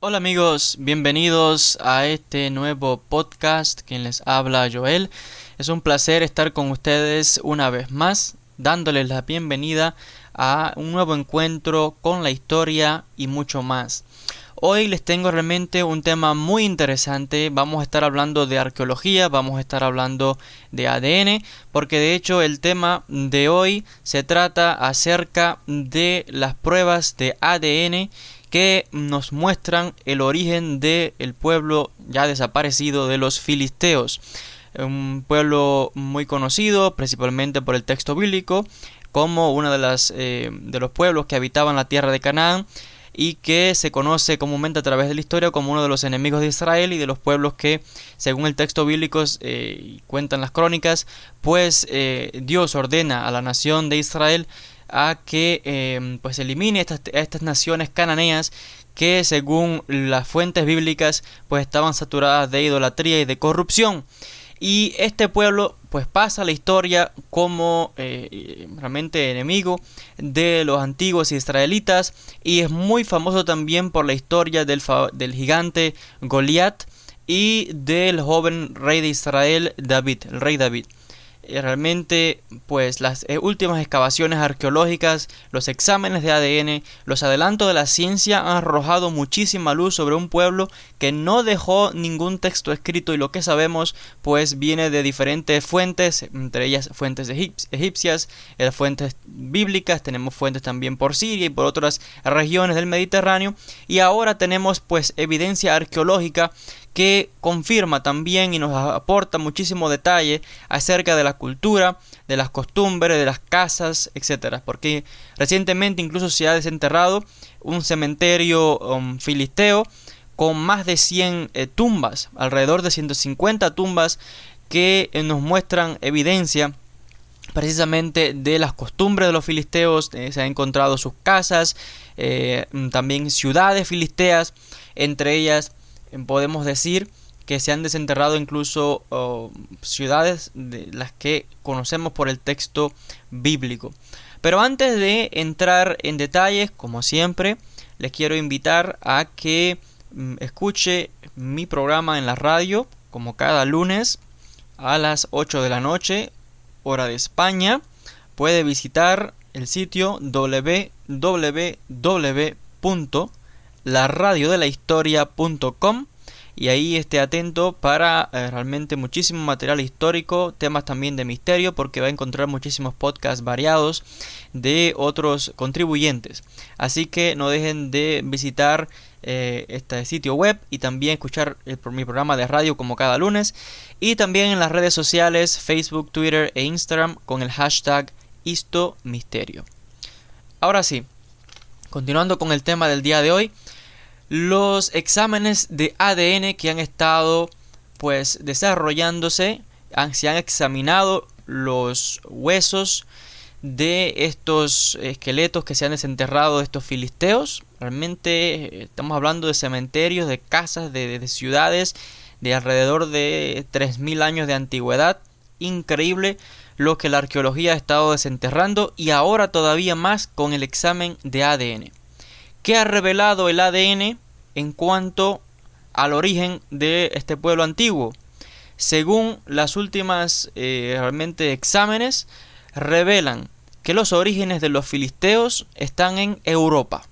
Hola amigos, bienvenidos a este nuevo podcast. Quien les habla, Joel. Es un placer estar con ustedes una vez más, dándoles la bienvenida a un nuevo encuentro con la historia y mucho más. Hoy les tengo realmente un tema muy interesante. Vamos a estar hablando de arqueología, vamos a estar hablando de ADN, porque de hecho el tema de hoy se trata acerca de las pruebas de ADN que nos muestran el origen del pueblo ya desaparecido de los filisteos. Un pueblo muy conocido principalmente por el texto bíblico como uno de los pueblos que habitaban la tierra de Canaán, y que se conoce comúnmente a través de la historia como uno de los enemigos de Israel y de los pueblos que, según el texto bíblico cuentan las crónicas, pues Dios ordena a la nación de Israel a que pues elimine estas naciones cananeas que, según las fuentes bíblicas, pues estaban saturadas de idolatría y de corrupción. Y este pueblo pues pasa a la historia como realmente enemigo de los antiguos israelitas, y es muy famoso también por la historia del gigante Goliat y del joven rey de Israel, David, el rey David. Realmente pues las últimas excavaciones arqueológicas, los exámenes de ADN, los adelantos de la ciencia han arrojado muchísima luz sobre un pueblo que no dejó ningún texto escrito, y lo que sabemos pues viene de diferentes fuentes, entre ellas fuentes egipcias, fuentes bíblicas, tenemos fuentes también por Siria y por otras regiones del Mediterráneo, y ahora tenemos pues evidencia arqueológica que confirma también y nos aporta muchísimo detalle acerca de la cultura, de las costumbres, de las casas, etcétera. Porque recientemente incluso se ha desenterrado un cementerio filisteo con más de 100 tumbas, alrededor de 150 tumbas que nos muestran evidencia precisamente de las costumbres de los filisteos. Se han encontrado sus casas, también ciudades filisteas, entre ellas podemos decir que se han desenterrado incluso ciudades de las que conocemos por el texto bíblico. Pero antes de entrar en detalles, como siempre, les quiero invitar a que escuche mi programa en la radio, como cada lunes a las 8 de la noche, hora de España. Puede visitar el sitio www.laradiodelahistoria.com y ahí esté atento para realmente muchísimo material histórico, temas también de misterio, porque va a encontrar muchísimos podcasts variados de otros contribuyentes. Así que no dejen de visitar este sitio web y también escuchar mi programa de radio como cada lunes, y también en las redes sociales Facebook, Twitter e Instagram con el hashtag HistoMisterio. Ahora sí, continuando con el tema del día de hoy, los exámenes de ADN que han estado pues desarrollándose, se han examinado los huesos de estos esqueletos que se han desenterrado de estos filisteos. Realmente estamos hablando de cementerios, de casas, de ciudades de alrededor de 3000 años de antigüedad. Increíble lo que la arqueología ha estado desenterrando, y ahora todavía más con el examen de ADN. ¿Qué ha revelado el ADN en cuanto al origen de este pueblo antiguo? Según las últimas realmente exámenes, revelan que los orígenes de los filisteos están en Europa.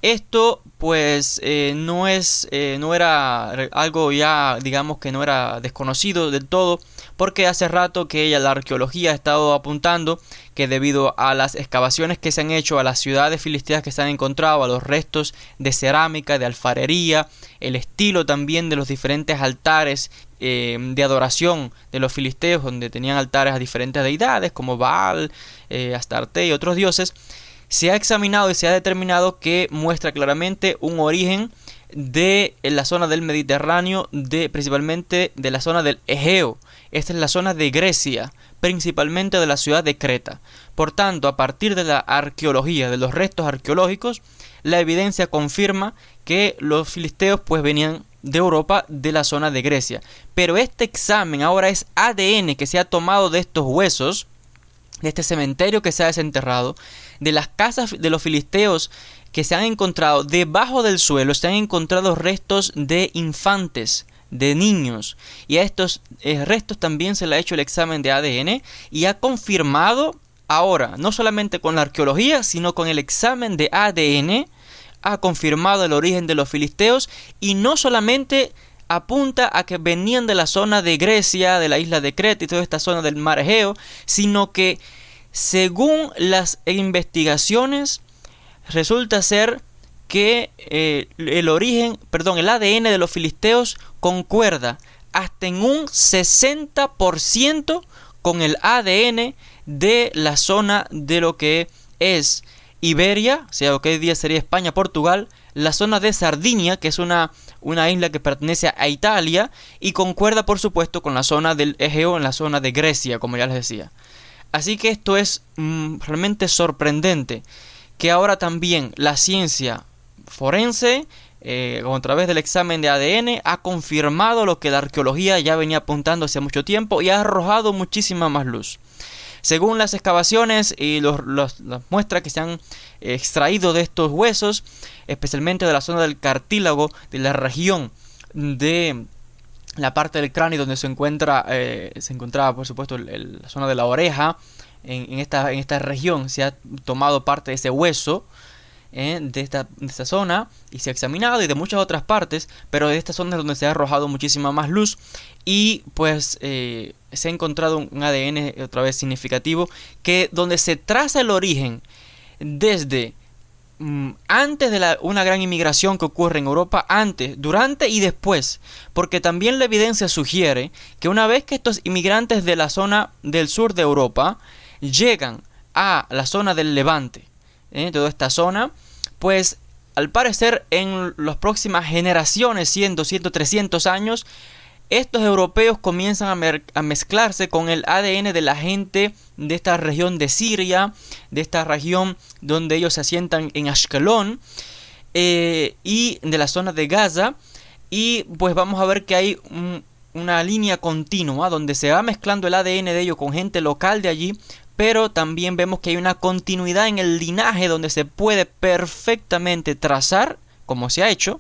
Esto pues no era algo ya, digamos que no era desconocido del todo, porque hace rato que la arqueología ha estado apuntando que, debido a las excavaciones que se han hecho a las ciudades filisteas que se han encontrado, a los restos de cerámica, de alfarería, el estilo también de los diferentes altares de adoración de los filisteos, donde tenían altares a diferentes deidades como Baal, Astarte y otros dioses, se ha examinado y se ha determinado que muestra claramente un origen de la zona del Mediterráneo, principalmente de la zona del Egeo. Esta es la zona de Grecia, principalmente de la ciudad de Creta. Por tanto, a partir de la arqueología, de los restos arqueológicos, la evidencia confirma que los filisteos pues venían de Europa, de la zona de Grecia. Pero este examen ahora es ADN que se ha tomado de estos huesos, de este cementerio que se ha desenterrado, de las casas de los filisteos que se han encontrado debajo del suelo, se han encontrado restos de infantes, de niños, y a estos restos también se le ha hecho el examen de ADN y ha confirmado ahora, no solamente con la arqueología, sino con el examen de ADN, ha confirmado el origen de los filisteos, y no solamente apunta a que venían de la zona de Grecia, de la isla de Creta y toda esta zona del mar Egeo, sino que según las investigaciones resulta ser que el ADN de los filisteos concuerda hasta en un 60% con el ADN de la zona de lo que es Iberia, o sea, lo que hoy día sería España, Portugal, la zona de Sardinia, que es una isla que pertenece a Italia, y concuerda por supuesto con la zona del Egeo, en la zona de Grecia, como ya les decía. Así que esto es realmente sorprendente, que ahora también la ciencia forense, a través del examen de ADN, ha confirmado lo que la arqueología ya venía apuntando hace mucho tiempo y ha arrojado muchísima más luz. Según las excavaciones y las muestras que se han extraído de estos huesos, especialmente de la zona del cartílago, de la región de la parte del cráneo donde se encontraba por supuesto la zona de la oreja, en esta región se ha tomado parte de ese hueso, de esta zona, y se ha examinado, y de muchas otras partes, pero de esta zona es donde se ha arrojado muchísima más luz, y pues se ha encontrado un ADN otra vez significativo, que donde se traza el origen desde antes de una gran inmigración que ocurre en Europa, antes, durante y después, porque también la evidencia sugiere que una vez que estos inmigrantes de la zona del sur de Europa llegan a la zona del Levante, toda esta zona, pues al parecer en las próximas generaciones, 100, 200, 300 años, estos europeos comienzan a mezclarse con el ADN de la gente de esta región de Siria, de esta región donde ellos se asientan en Ashkelon, y de la zona de Gaza, y pues vamos a ver que hay una línea continua donde se va mezclando el ADN de ellos con gente local de allí, pero también vemos que hay una continuidad en el linaje donde se puede perfectamente trazar, como se ha hecho,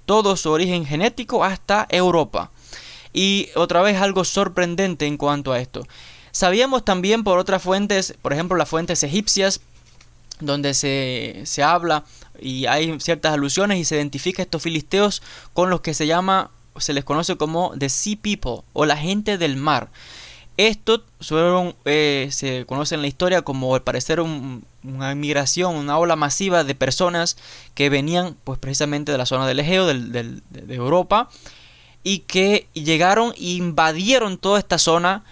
todo su origen genético hasta Europa. Y otra vez algo sorprendente en cuanto a esto. Sabíamos también por otras fuentes, por ejemplo las fuentes egipcias, donde se habla y hay ciertas alusiones y se identifica a estos filisteos con los que se les conoce como the Sea People, o la gente del mar. Estos se conoce en la historia como al parecer una migración, una ola masiva de personas que venían pues precisamente de la zona del Egeo, de Europa, y que llegaron e invadieron toda esta zona,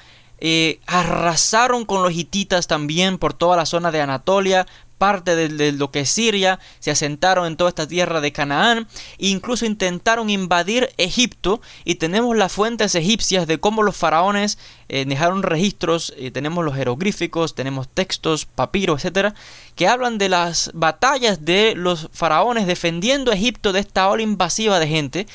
arrasaron con los hititas también por toda la zona de Anatolia, parte de lo que es Siria, se asentaron en toda esta tierra de Canaán, e incluso intentaron invadir Egipto, y tenemos las fuentes egipcias de cómo los faraones dejaron registros, tenemos los jeroglíficos, tenemos textos, papiros, etcétera, que hablan de las batallas de los faraones defendiendo Egipto de esta ola invasiva de gente,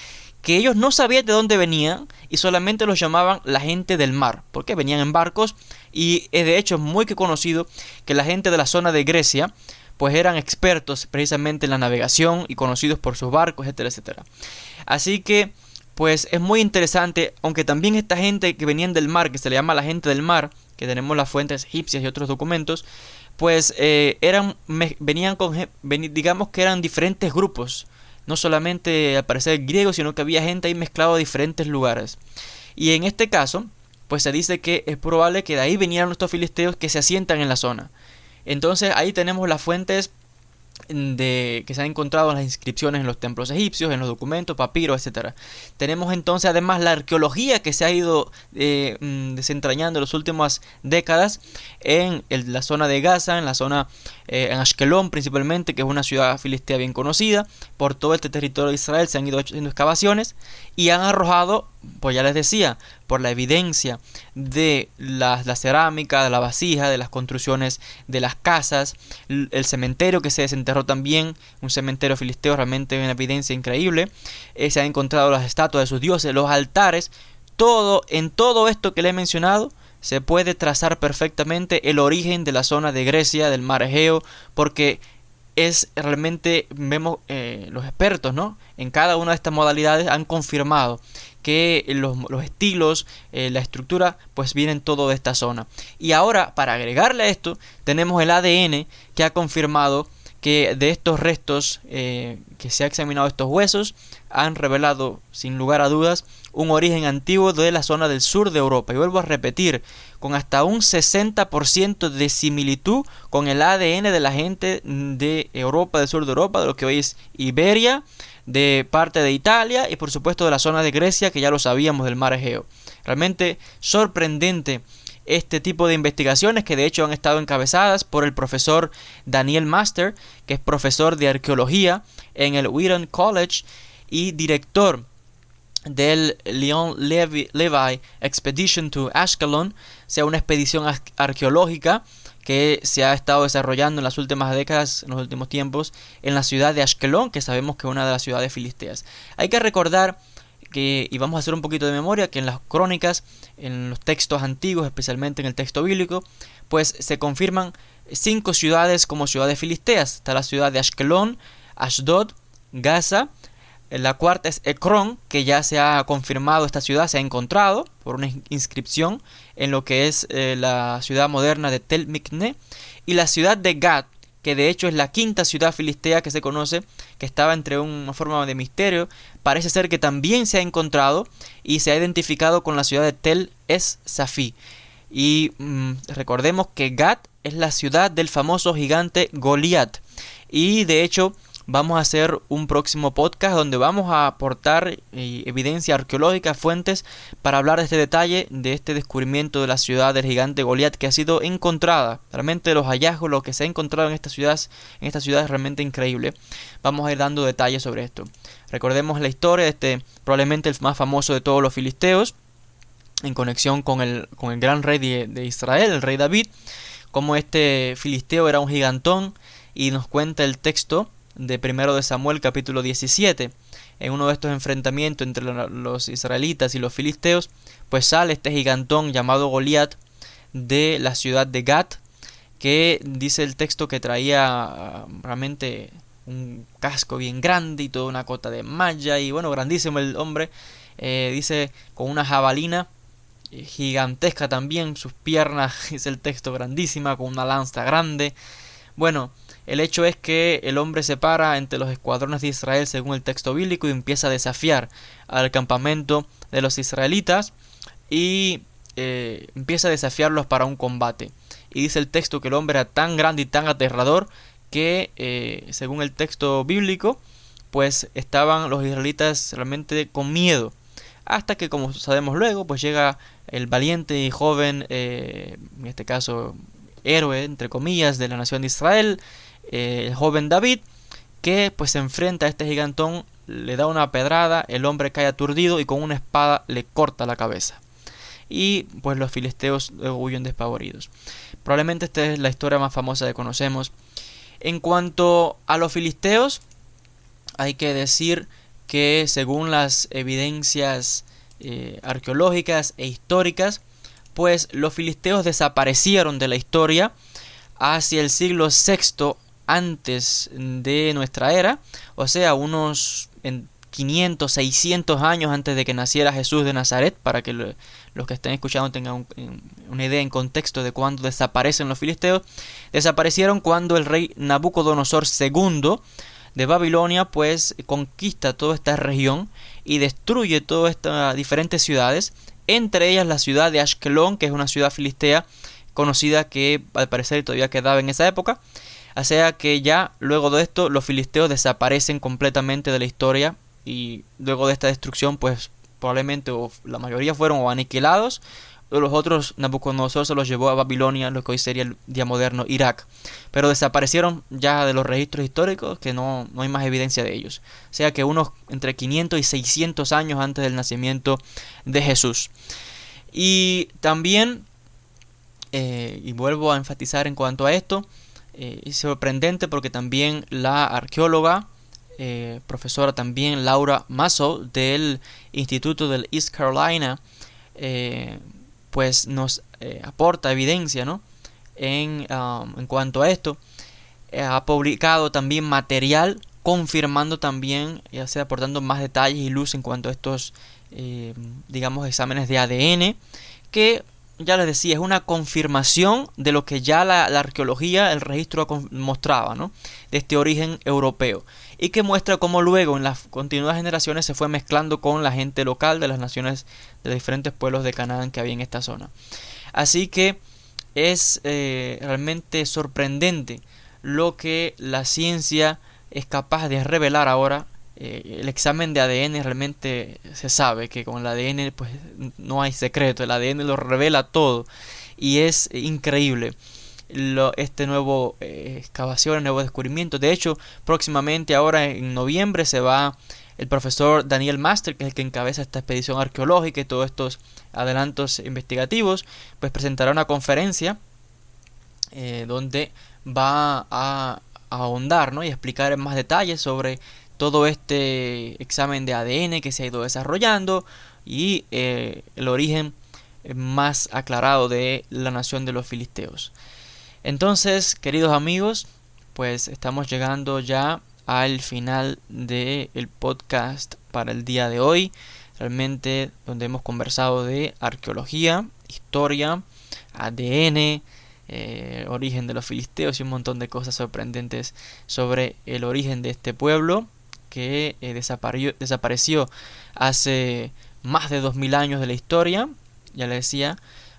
que ellos no sabían de dónde venían y solamente los llamaban la gente del mar, porque venían en barcos, y de hecho es muy conocido que la gente de la zona de Grecia pues eran expertos precisamente en la navegación y conocidos por sus barcos, etcétera, etcétera. Así que pues es muy interesante, aunque también esta gente que venían del mar, que se le llama la gente del mar, que tenemos las fuentes egipcias y otros documentos, pues digamos que eran diferentes grupos. No solamente al parecer griegos, sino que había gente ahí mezclado de diferentes lugares. Y en este caso, pues se dice que es probable que de ahí vinieran estos filisteos que se asientan en la zona. Entonces ahí tenemos las fuentes que se han encontrado en las inscripciones en los templos egipcios, en los documentos, papiros, etc. Tenemos entonces además la arqueología que se ha ido desentrañando en las últimas décadas en la zona de Gaza, en la zona en Ashkelon principalmente, que es una ciudad filistea bien conocida. Por todo este territorio de Israel se han ido haciendo excavaciones y han arrojado, pues ya les decía, por la evidencia de la cerámica, de la vasija, de las construcciones de las casas, el cementerio que se desenterró también, un cementerio filisteo, realmente una evidencia increíble. Se han encontrado las estatuas de sus dioses, los altares, en todo esto que le he mencionado, se puede trazar perfectamente el origen de la zona de Grecia, del mar Egeo, porque es realmente, vemos los expertos, ¿no?, en cada una de estas modalidades han confirmado que los estilos, la estructura, pues vienen todo de esta zona. Y ahora, para agregarle a esto, tenemos el ADN que ha confirmado que de estos restos que se ha examinado, estos huesos, han revelado sin lugar a dudas un origen antiguo de la zona del sur de Europa. Y vuelvo a repetir, con hasta un 60% de similitud con el ADN de la gente de Europa, del sur de Europa, de lo que hoy es Iberia, de parte de Italia y por supuesto de la zona de Grecia, que ya lo sabíamos, del mar Egeo. Realmente sorprendente este tipo de investigaciones, que de hecho han estado encabezadas por el profesor Daniel Master, que es profesor de arqueología en el Wheaton College y director del Leon Levi Expedition to Ashkelon, sea una expedición arqueológica que se ha estado desarrollando en las últimas décadas, en los últimos tiempos, en la ciudad de Ashkelon, que sabemos que es una de las ciudades filisteas. Hay que recordar que, y vamos a hacer un poquito de memoria, que en las crónicas, en los textos antiguos, especialmente en el texto bíblico, pues se confirman 5 ciudades como ciudades filisteas. Está la ciudad de Ashkelon, Ashdod, Gaza. La cuarta es Ecrón, que ya se ha confirmado, esta ciudad se ha encontrado por una inscripción en lo que es la ciudad moderna de Tel Mikne. Y la ciudad de Gad, que de hecho es la quinta ciudad filistea que se conoce, que estaba entre una forma de misterio. Parece ser que también se ha encontrado y se ha identificado con la ciudad de Tel Es Safi. Y recordemos que Gad es la ciudad del famoso gigante Goliat. Y de hecho vamos a hacer un próximo podcast donde vamos a aportar evidencia arqueológica, fuentes, para hablar de este detalle, de este descubrimiento de la ciudad del gigante Goliat, que ha sido encontrada. Realmente los hallazgos, lo que se ha encontrado en esta ciudad es realmente increíble. Vamos a ir dando detalles sobre esto. Recordemos la historia de probablemente el más famoso de todos los filisteos, en conexión con el gran rey de Israel, el rey David, como este filisteo era un gigantón, y nos cuenta el texto de 1 de Samuel capítulo 17, en uno de estos enfrentamientos entre los israelitas y los filisteos, pues sale este gigantón llamado Goliat de la ciudad de Gat, que dice el texto que traía realmente un casco bien grande y toda una cota de malla, y bueno, grandísimo el hombre, dice con una jabalina gigantesca también, sus piernas, dice el texto, grandísima, con una lanza grande. Bueno, el hecho es que el hombre se para entre los escuadrones de Israel según el texto bíblico y empieza a desafiar al campamento de los israelitas y empieza a desafiarlos para un combate. Y dice el texto que el hombre era tan grande y tan aterrador que según el texto bíblico pues estaban los israelitas realmente con miedo. Hasta que, como sabemos luego, pues llega el valiente y joven, en este caso héroe entre comillas de la nación de Israel, el joven David, que pues se enfrenta a este gigantón, le da una pedrada, el hombre cae aturdido y con una espada le corta la cabeza. Y pues los filisteos huyen despavoridos. Probablemente esta es la historia más famosa que conocemos. En cuanto a los filisteos, hay que decir que según las evidencias arqueológicas e históricas, pues los filisteos desaparecieron de la historia hacia el siglo VI antes de nuestra era, o sea, unos 500, 600 años antes de que naciera Jesús de Nazaret, para que los que estén escuchando tengan una idea en contexto de cuándo desaparecen los filisteos. Desaparecieron cuando el rey Nabucodonosor II de Babilonia pues conquista toda esta región y destruye todas estas diferentes ciudades, entre ellas la ciudad de Ashkelon, que es una ciudad filistea conocida que al parecer todavía quedaba en esa época. O sea que ya luego de esto los filisteos desaparecen completamente de la historia, y luego de esta destrucción pues probablemente la mayoría fueron o aniquilados, o los otros Nabucodonosor se los llevó a Babilonia, lo que hoy sería el día moderno Irak, pero desaparecieron ya de los registros históricos, que no hay más evidencia de ellos. O sea que unos entre 500 y 600 años antes del nacimiento de Jesús. Y también, y vuelvo a enfatizar en cuanto a esto, es sorprendente porque también la arqueóloga, profesora también Laura Masso del Instituto del East Carolina, pues nos aporta evidencia, ¿no? En cuanto a esto. Ha publicado también material confirmando también, ya sea aportando más detalles y luz en cuanto a estos, digamos, exámenes de ADN, que ya les decía, es una confirmación de lo que ya la arqueología, el registro mostraba, ¿no? De este origen europeo, y que muestra cómo luego en las continuadas generaciones se fue mezclando con la gente local de las naciones, de los diferentes pueblos de Canaán que había en esta zona. Así que es realmente sorprendente lo que la ciencia es capaz de revelar ahora. El examen de ADN realmente se sabe que con el ADN pues no hay secreto, el ADN lo revela todo y es increíble este nuevo excavación, nuevo descubrimiento. De hecho, próximamente ahora en noviembre se va el profesor Daniel Master, que es el que encabeza esta expedición arqueológica y todos estos adelantos investigativos, pues presentará una conferencia donde va a ahondar, ¿no? Y explicar en más detalles sobre todo este examen de ADN que se ha ido desarrollando y el origen más aclarado de la nación de los filisteos. Entonces, queridos amigos, pues estamos llegando ya al final del podcast para el día de hoy, realmente donde hemos conversado de arqueología, historia, ADN, origen de los filisteos y un montón de cosas sorprendentes sobre el origen de este pueblo que desapareció hace más de 2000 años de la historia, ya les decía,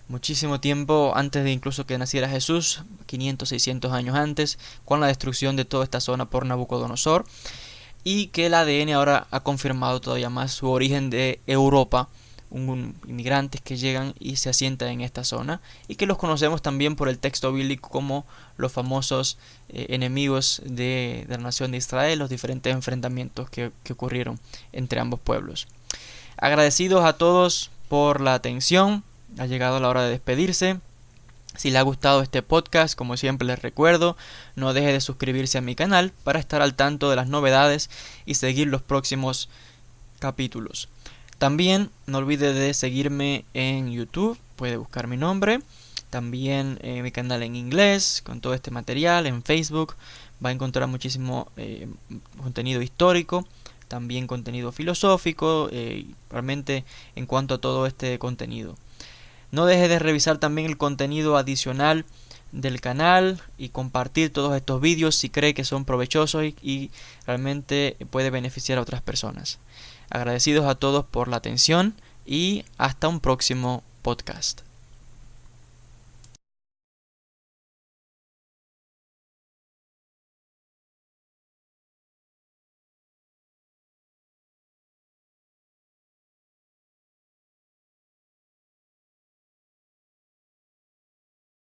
muchísimo tiempo antes de incluso que naciera Jesús, 500, 600 años antes, con la destrucción de toda esta zona por Nabucodonosor, y que el ADN ahora ha confirmado todavía más su origen de Europa, inmigrantes que llegan y se asientan en esta zona y que los conocemos también por el texto bíblico como los famosos enemigos de la nación de Israel, los diferentes enfrentamientos que ocurrieron entre ambos pueblos. Agradecidos a todos por la atención, ha llegado la hora de despedirse. Si les ha gustado este podcast, como siempre les recuerdo, no deje de suscribirse a mi canal para estar al tanto de las novedades y seguir los próximos capítulos. También no olvide de seguirme en YouTube, puede buscar mi nombre, también mi canal en inglés con todo este material, en Facebook va a encontrar muchísimo contenido histórico, también contenido filosófico, realmente en cuanto a todo este contenido. No deje de revisar también el contenido adicional del canal y compartir todos estos vídeos si cree que son provechosos y realmente puede beneficiar a otras personas. Agradecidos a todos por la atención y hasta un próximo podcast.